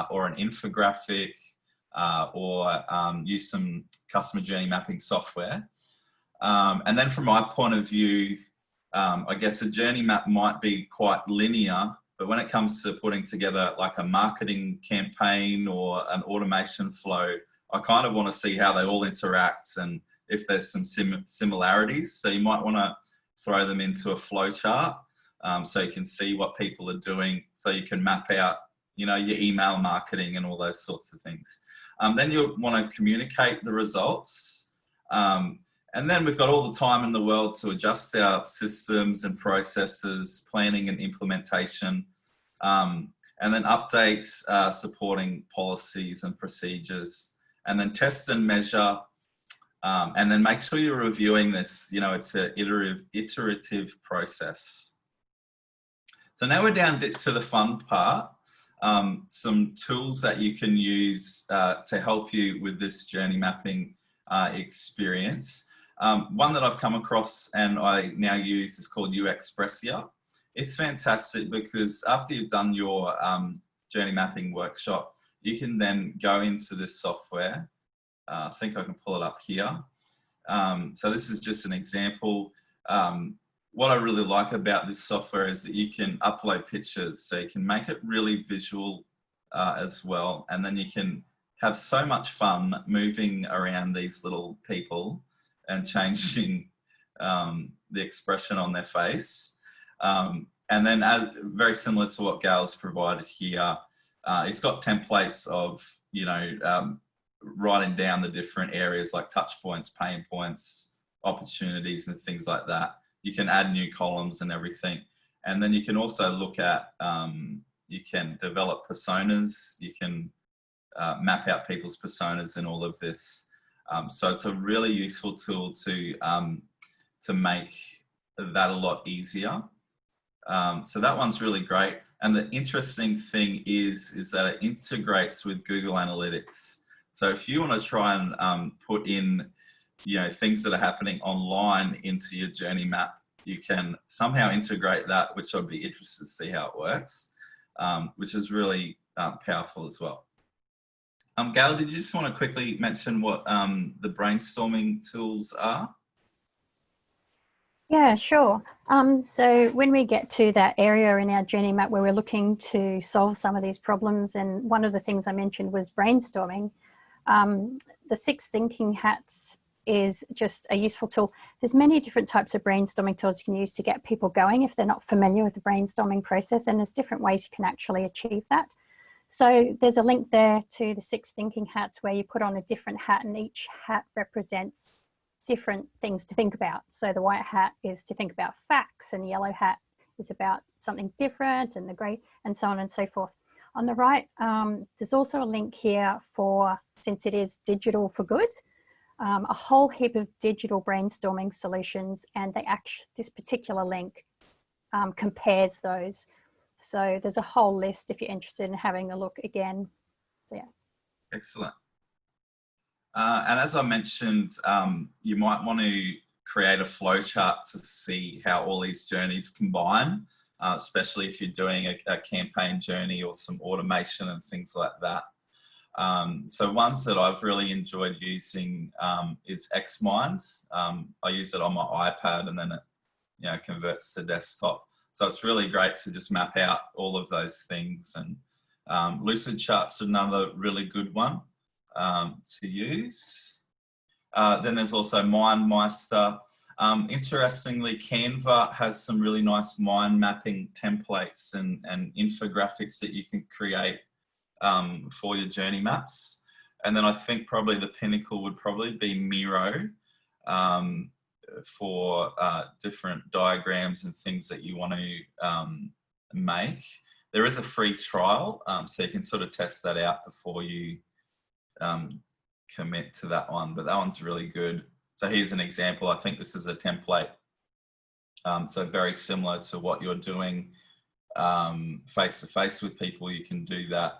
or an infographic, or use some customer journey mapping software. And then from my point of view, I guess a journey map might be quite linear, but when it comes to putting together like a marketing campaign or an automation flow, I kind of want to see how they all interact and if there's some similarities. So you might want to throw them into a flow chart, so you can see what people are doing, so you can map out, you know, your email marketing and all those sorts of things. Then you'll want to communicate the results. And then we've got all the time in the world to adjust our systems and processes, planning and implementation, and then updates supporting policies and procedures, and then test and measure, and then make sure you're reviewing this. You know, it's an iterative process. So now we're down to the fun part. Some tools that you can use to help you with this journey mapping experience. One that I've come across and I now use is called Uxpressia. It's fantastic because after you've done your journey mapping workshop, you can then go into this software. I think I can pull it up here. So this is just an example. What I really like about this software is that you can upload pictures, so you can make it really visual as well. And then you can have so much fun moving around these little people and changing the expression on their face. And then very similar to what Gail's provided here, it's got templates of, you know, writing down the different areas like touch points, pain points, opportunities and things like that. You can add new columns and everything. And then you can also look at, you can develop personas, you can map out people's personas in all of this. So it's a really useful tool to make that a lot easier. So that one's really great. And the interesting thing is that it integrates with Google Analytics. So if you want to try and put in, you know, things that are happening online into your journey map, you can somehow integrate that, which I'd be interested to see how it works, which is really powerful as well. Gail, did you just want to quickly mention what the brainstorming tools are? Yeah, sure. So when we get to that area in our journey map where we're looking to solve some of these problems, and one of the things I mentioned was brainstorming, The Six Thinking Hats is just a useful tool. There's many different types of brainstorming tools you can use to get people going if they're not familiar with the brainstorming process, and there's different ways you can actually achieve that. So there's a link there to the Six Thinking Hats where you put on a different hat, and each hat represents different things to think about. So the white hat is to think about facts, and the yellow hat is about something different, and the grey, and so on and so forth. On the right, there's also a link here for, since it is digital for good, a whole heap of digital brainstorming solutions, and this particular link compares those. So there's a whole list if you're interested in having a look again. So yeah. Excellent. And as I mentioned, you might want to create a flow chart to see how all these journeys combine, especially if you're doing a campaign journey or some automation and things like that. So ones that I've really enjoyed using is Xmind. I use it on my iPad, and then it converts to desktop. So it's really great to just map out all of those things. And Lucidchart's another really good one to use. Then there's also MindMeister. Interestingly, Canva has some really nice mind mapping templates and infographics that you can create for your journey maps. And then I think probably the pinnacle would probably be Miro for different diagrams and things that you want to make. There is a free trial, so you can sort of test that out before you commit to that one, but that one's really good. So here's an example. I think this is a template. So very similar to what you're doing face to face with people. You can do that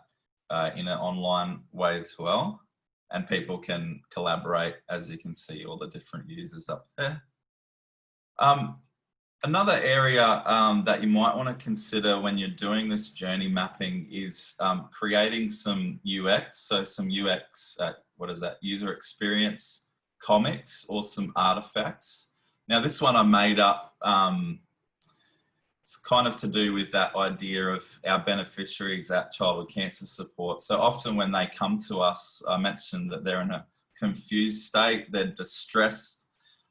in an online way as well. And people can collaborate, as you can see all the different users up there. Another area that you might want to consider when you're doing this journey mapping is creating some UX. So some UX, what is that? User experience comics or some artifacts. Now this one I made up. It's kind of to do with that idea of our beneficiaries at Childhood Cancer Support. So often when they come to us, I mentioned that they're in a confused state, they're distressed.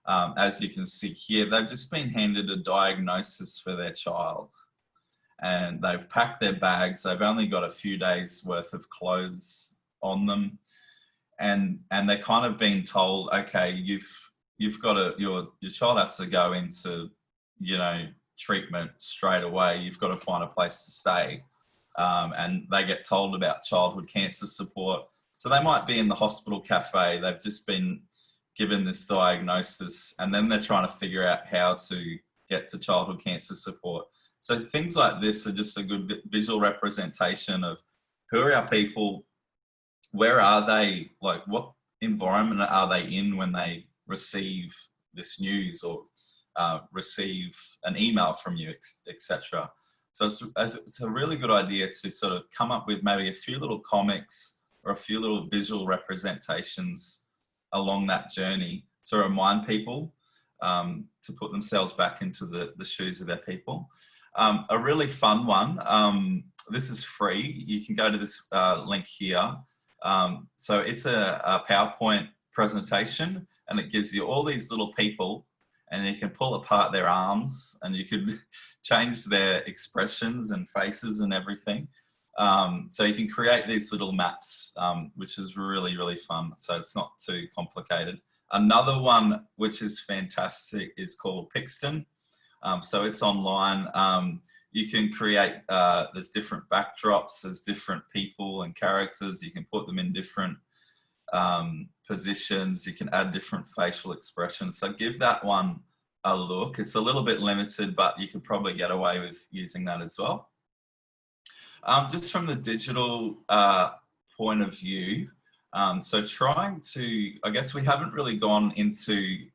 As you can see here, they've just been handed a diagnosis for their child, and they've packed their bags. They've only got a few days worth of clothes on them, and they're kind of being told, okay, you've got to, your child has to go into, treatment straight away. You've got to find a place to stay, and they get told about Childhood Cancer Support. So they might be in the hospital cafe. They've just been given this diagnosis, and then they're trying to figure out how to get to Childhood Cancer Support. So things like this are just a good visual representation of who are our people, where are they, like what environment are they in when they receive this news or receive an email from you, etc. So it's a really good idea to sort of come up with maybe a few little comics or a few little visual representations along that journey to remind people to put themselves back into the shoes of their people. A really fun one, this is free. You can go to this link here. So it's a PowerPoint presentation, and it gives you all these little people, and you can pull apart their arms, and you could change their expressions and faces and everything. So you can create these little maps, which is really, really fun. So it's not too complicated. Another one, which is fantastic, is called Pixton. So it's online. You can create, there's different backdrops, there's different people and characters. You can put them in different positions. You can add different facial expressions. So give that one a look. It's a little bit limited, but you could probably get away with using that as well. Just from the digital point of view, so trying to, I guess we haven't really gone into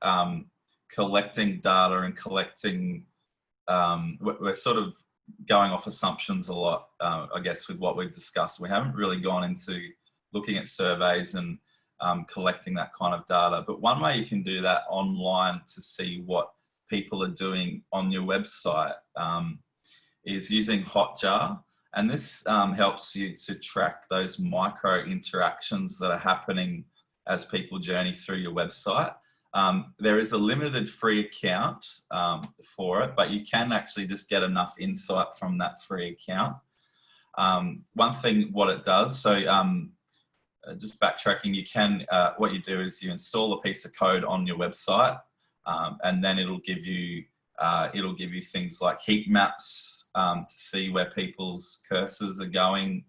collecting data and collecting, we're sort of going off assumptions a lot, I guess, with what we've discussed. We haven't really gone into looking at surveys and collecting that kind of data. But one way you can do that online to see what people are doing on your website is using Hotjar. And this helps you to track those micro interactions that are happening as people journey through your website. There is a limited free account for it, but you can actually just get enough insight from that free account. One thing, what it does, so just backtracking, you can, what you do is you install a piece of code on your website, and then it'll give you things like heat maps to see where people's cursors are going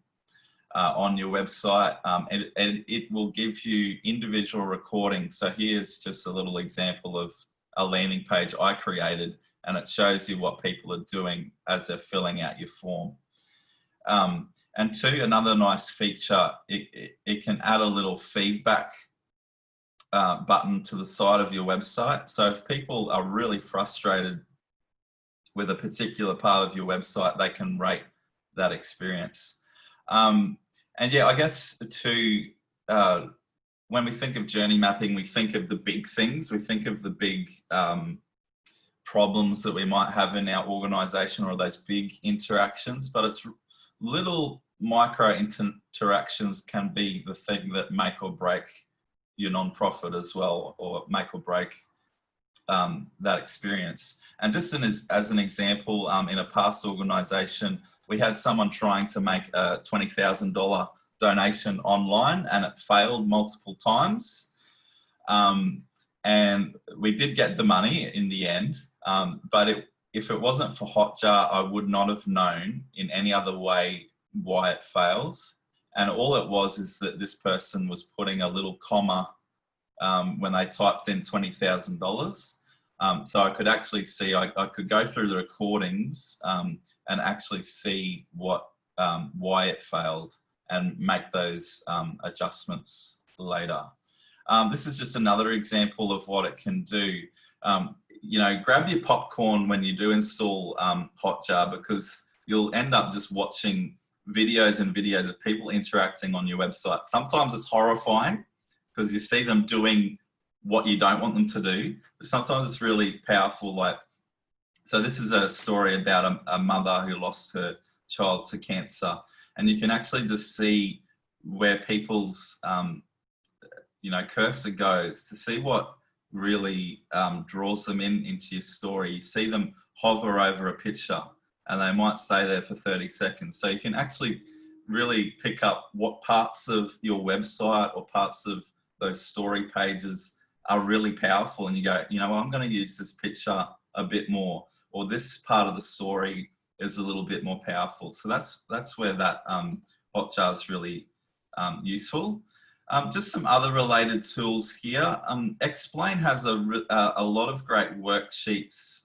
on your website, and it will give you individual recordings. So here's just a little example of a landing page I created, and it shows you what people are doing as they're filling out your form. And two, another nice feature, it can add a little feedback button to the side of your website. So if people are really frustrated with a particular part of your website, they can rate that experience. And yeah, I guess when we think of journey mapping, we think of the big things. We think of the big problems that we might have in our organization, or those big interactions, but it's little micro interactions can be the thing that make or break your nonprofit as well, or make or break that experience. And just as an example, in a past organization, we had someone trying to make a $20,000 donation online, and it failed multiple times. And we did get the money in the end, but if it wasn't for Hotjar, I would not have known in any other way why it failed. And all it was is that this person was putting a little comma when they typed in $20,000. So I could actually see, I could go through the recordings and actually see why it failed and make those adjustments later. This is just another example of what it can do. You know, grab your popcorn when you do install Hotjar, because you'll end up just watching videos and videos of people interacting on your website. Sometimes it's horrifying because you see them doing what you don't want them to do, but sometimes it's really powerful. Like, so this is a story about a mother who lost her child to cancer, and you can actually just see where people's you know, cursor goes to see what really draws them into your story. You see them hover over a picture and they might stay there for 30 seconds. So you can actually really pick up what parts of your website or parts of those story pages are really powerful, and you go, you know, I'm going to use this picture a bit more, or this part of the story is a little bit more powerful. So that's where that Hotjar is really useful. Just some other related tools here. Explain has a lot of great worksheets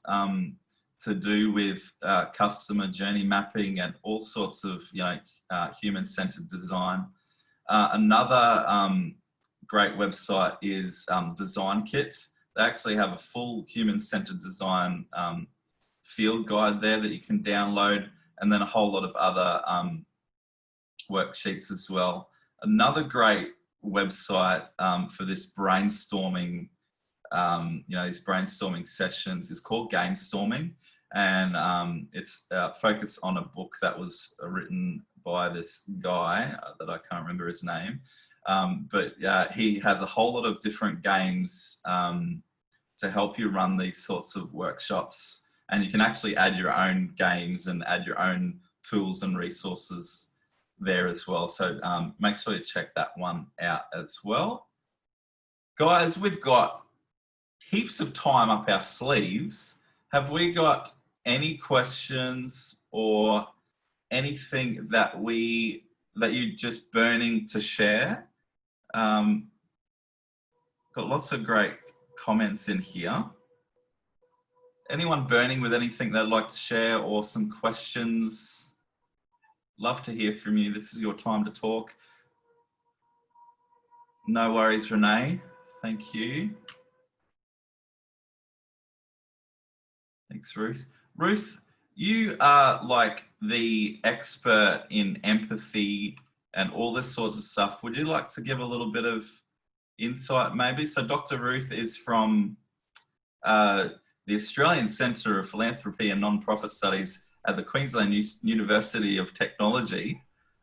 to do with customer journey mapping and all sorts of, you know, human-centered design. Another great website is Design Kit. They actually have a full human-centered design field guide there that you can download, and then a whole lot of other worksheets as well. Another great website for this brainstorming, you know, these brainstorming sessions is called Gamestorming, and it's focused on a book that was written by this guy that I can't remember his name, but he has a whole lot of different games to help you run these sorts of workshops, and you can actually add your own games and add your own tools and resources there as well. So make sure you check that one out as well. Guys, we've got heaps of time up our sleeves. Have we got any questions or anything that you're just burning to share? Got lots of great comments in here. Anyone burning with anything they'd like to share or some questions? Love to hear from you. This is your time to talk. No worries, Renee. Thank you. Thanks, Ruth. Ruth, you are like the expert in empathy and all this sorts of stuff. Would you like to give a little bit of insight maybe? So Dr. Ruth is from the Australian Centre of Philanthropy and Non-Profit Studies at the Queensland University of Technology,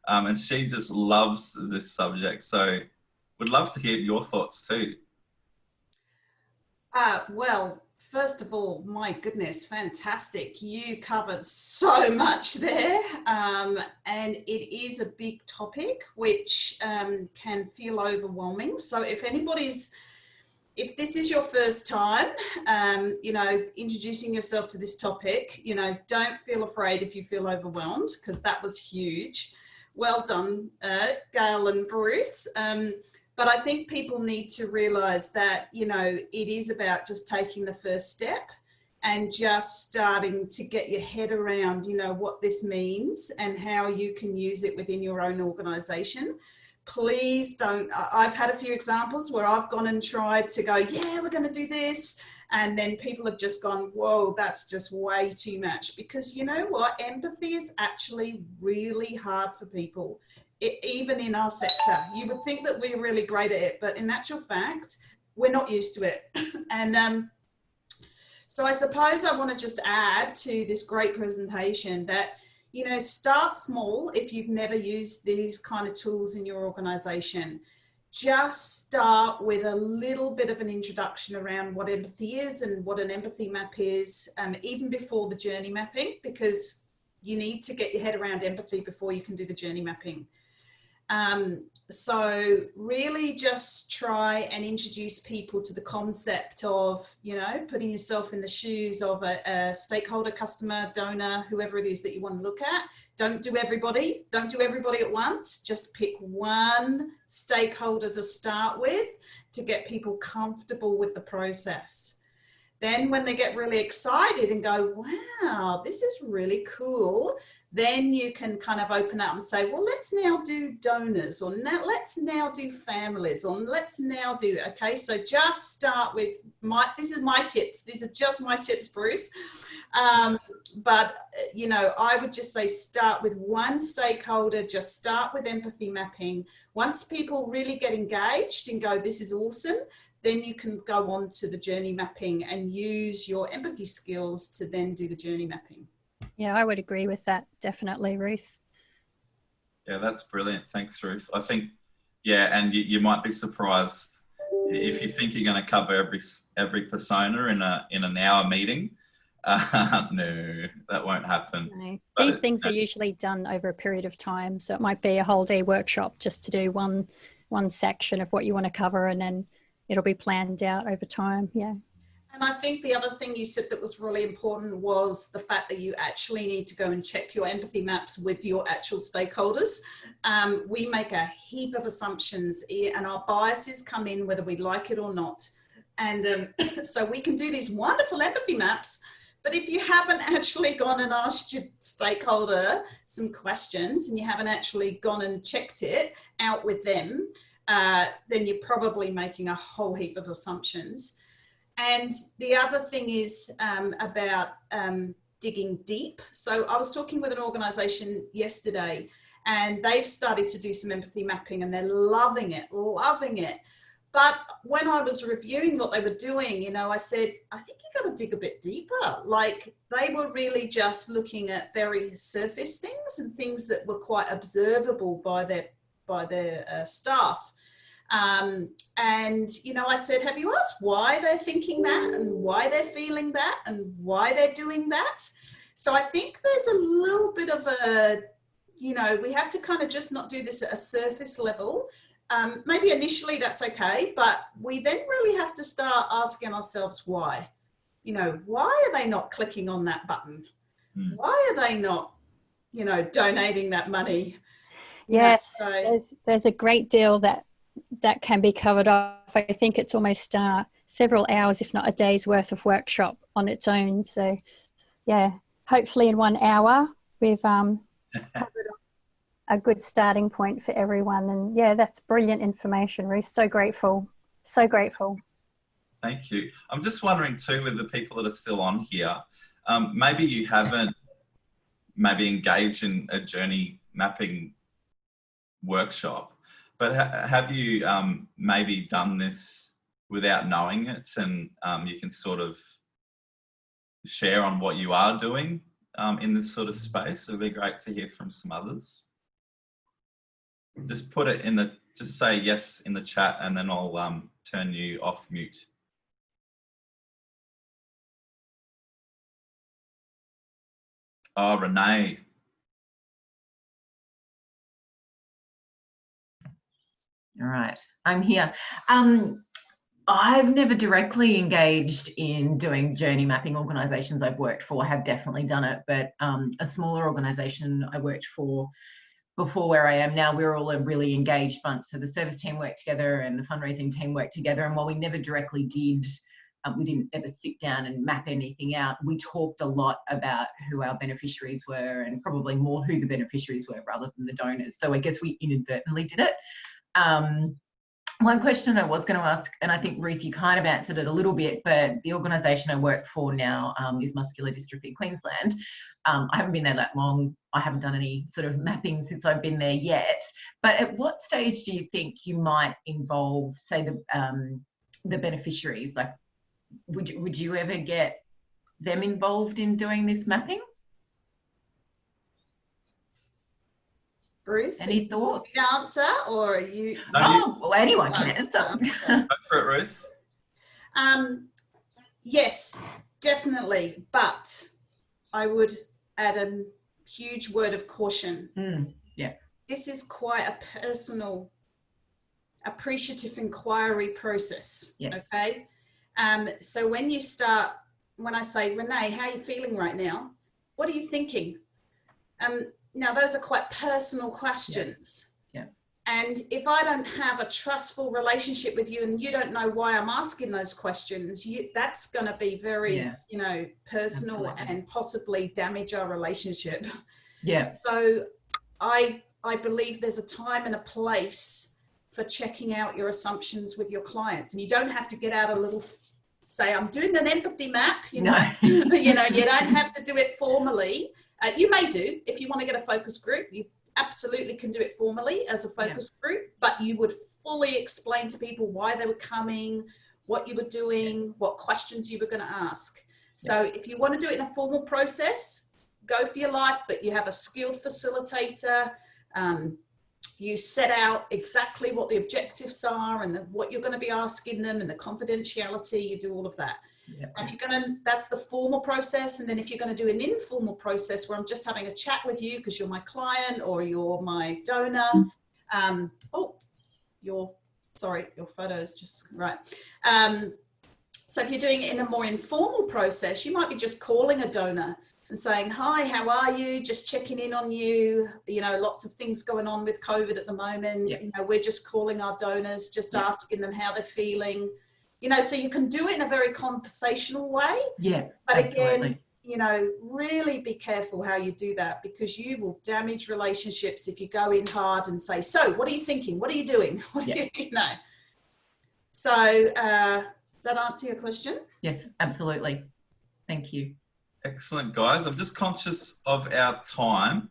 and she just loves this subject. So would love to hear your thoughts too. Well, first of all, my goodness, fantastic. You covered so much there. And it is a big topic, which can feel overwhelming. So if this is your first time, introducing yourself to this topic, don't feel afraid if you feel overwhelmed, because that was huge. Well done, Gail and Bruce. But I think people need to realise that, it is about just taking the first step and just starting to get your head around, what this means and how you can use it within your own organisation. Please don't, I've had a few examples where I've gone and tried to go, yeah, we're going to do this. And then people have just gone, whoa, that's just way too much. Because you know what? Empathy is actually really hard for people. Even in our sector, you would think that we're really great at it, but in actual fact, we're not used to it. And so I suppose I want to just add to this great presentation that, start small if you've never used these kind of tools in your organization. Just start with a little bit of an introduction around what empathy is and what an empathy map is, even before the journey mapping, because you need to get your head around empathy before you can do the journey mapping. So really just try and introduce people to the concept of, putting yourself in the shoes of a stakeholder, customer, donor, whoever it is that you want to look at. Don't do everybody at once. Just pick one stakeholder to start with to get people comfortable with the process. Then when they get really excited and go, wow, this is really cool, then you can kind of open up and say, well, let's now do donors, or let's now do families, or let's now do, okay, so just start with this is my tips. These are just my tips, Bruce. But, I would just say start with one stakeholder, just start with empathy mapping. Once people really get engaged and go, this is awesome, then you can go on to the journey mapping and use your empathy skills to then do the journey mapping. Yeah, I would agree with that. Definitely, Ruth. Yeah, that's brilliant. Thanks, Ruth. I think, yeah, and you might be surprised if you think you're going to cover every persona in an hour meeting. No, that won't happen. No. These things are usually done over a period of time. So it might be a whole day workshop just to do one section of what you want to cover, and then it'll be planned out over time. Yeah. And I think the other thing you said that was really important was the fact that you actually need to go and check your empathy maps with your actual stakeholders. We make a heap of assumptions and our biases come in whether we like it or not. And so we can do these wonderful empathy maps, but if you haven't actually gone and asked your stakeholder some questions and you haven't actually gone and checked it out with them, then you're probably making a whole heap of assumptions. And the other thing is about digging deep. So I was talking with an organisation yesterday and they've started to do some empathy mapping and they're loving it. But when I was reviewing what they were doing, I said, I think you got to dig a bit deeper. Like they were really just looking at very surface things and things that were quite observable by their staff. And, I said, have you asked why they're thinking that and why they're feeling that and why they're doing that? So I think there's a little bit of we have to kind of just not do this at a surface level. Maybe initially that's okay, but we then really have to start asking ourselves why. Why are they not clicking on that button? Why are they not, donating that money? Yes, there's a great deal that can be covered off. I think it's almost several hours, if not a day's worth of workshop on its own. So yeah, hopefully in 1 hour we've covered a good starting point for everyone. And yeah, that's brilliant information, Ruth. So grateful. Thank you. I'm just wondering too, with the people that are still on here, maybe you haven't engaged in a journey mapping workshop, but have you maybe done this without knowing it, and you can sort of share on what you are doing in this sort of space. It would be great to hear from some others. Just put it in the, just say yes in the chat, and then I'll turn you off mute. Oh, Renee. All right, I'm here. I've never directly engaged in doing journey mapping. Organisations I've worked for have definitely done it, but a smaller organisation I worked for before where I am now, we're all a really engaged bunch. So the service team worked together and the fundraising team worked together. And while we never directly did, we didn't ever sit down and map anything out. We talked a lot about who our beneficiaries were, and probably more who the beneficiaries were rather than the donors. So I guess we inadvertently did it. One question I was going to ask, and I think Ruth, you kind of answered it a little bit, but the organisation I work for now is Muscular Dystrophy Queensland. I haven't been there that long. I haven't done any sort of mapping since I've been there yet. But at what stage do you think you might involve, say, the beneficiaries? Like, would you ever get them involved in doing this mapping? Bruce, any thoughts? Answer, or you? No, well, anyone can answer. Go for it, Ruth. Yes, definitely, but I would add a huge word of caution. Yeah. This is quite a personal, appreciative inquiry process. Yes. Okay. So when you start, when I say, Renee, how are you feeling right now? What are you thinking? Now, those are quite personal questions. Yeah. And if I don't have a trustful relationship with you and you don't know why I'm asking those questions, that's going to be very, you know, personal. Absolutely. And possibly damage our relationship. Yeah. So I believe there's a time and a place for checking out your assumptions with your clients. And you don't have to get out a little, say, I'm doing an empathy map, you know, you know, you don't have to do it formally. You may do, if you want to get a focus group, you absolutely can do it formally as a focus group, but you would fully explain to people why they were coming, what you were doing, what questions you were going to ask. So if you want to do it in a formal process, go for your life, but you have a skilled facilitator. You set out exactly what the objectives are and what you're going to be asking them and the confidentiality, you do all of that. Yeah, if you're going to, that's the formal process. And then if you're going to do an informal process where I'm just having a chat with you because you're my client or you're my donor. Your photo is just right. So if you're doing it in a more informal process, you might be just calling a donor and saying, hi, how are you? Just checking in on you. You know, lots of things going on with COVID at the moment. Yeah. You know, we're just calling our donors, just asking them how they're feeling. You know, so you can do it in a very conversational way. Yeah, but absolutely. Again, you know, really be careful how you do that because you will damage relationships if you go in hard and say, so what are you thinking? What are you doing? What do you know? So does that answer your question? Yes, absolutely. Thank you. Excellent, guys. I'm just conscious of our time.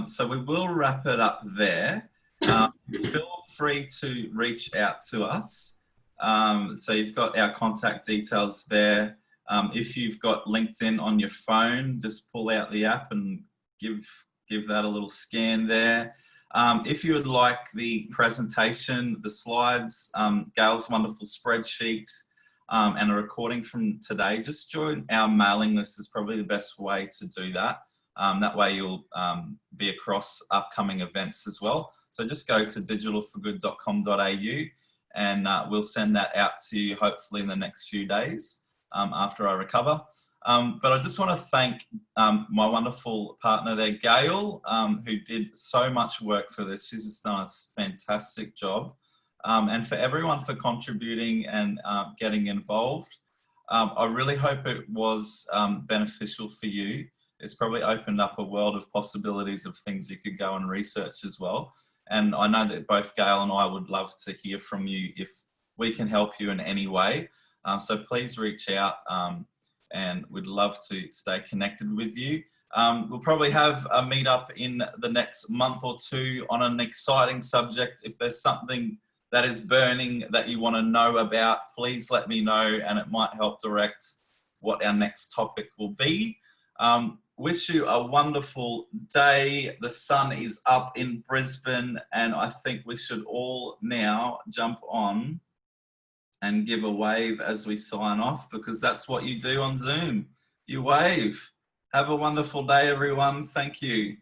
So we will wrap it up there. Feel free to reach out to us. So you've got our contact details there. If you've got LinkedIn on your phone, just pull out the app and give that a little scan there. If you would like the presentation, the slides, Gail's wonderful spreadsheet, and a recording from today, just join our mailing list is probably the best way to do that. That way you'll be across upcoming events as well. So just go to digitalforgood.com.au and we'll send that out to you hopefully in the next few days after I recover. But I just want to thank my wonderful partner there, Gail, who did so much work for this. She's just done a fantastic job. And for everyone for contributing and getting involved. I really hope it was beneficial for you. It's probably opened up a world of possibilities of things you could go and research as well. And I know that both Gail and I would love to hear from you if we can help you in any way. So please reach out and we'd love to stay connected with you. We'll probably have a meetup in the next month or two on an exciting subject. If there's something that is burning that you want to know about, please let me know and it might help direct what our next topic will be. wish you a wonderful day. The sun is up in Brisbane, and I think we should all now jump on and give a wave as we sign off, because that's what you do on Zoom. You wave. Have a wonderful day, everyone. Thank you.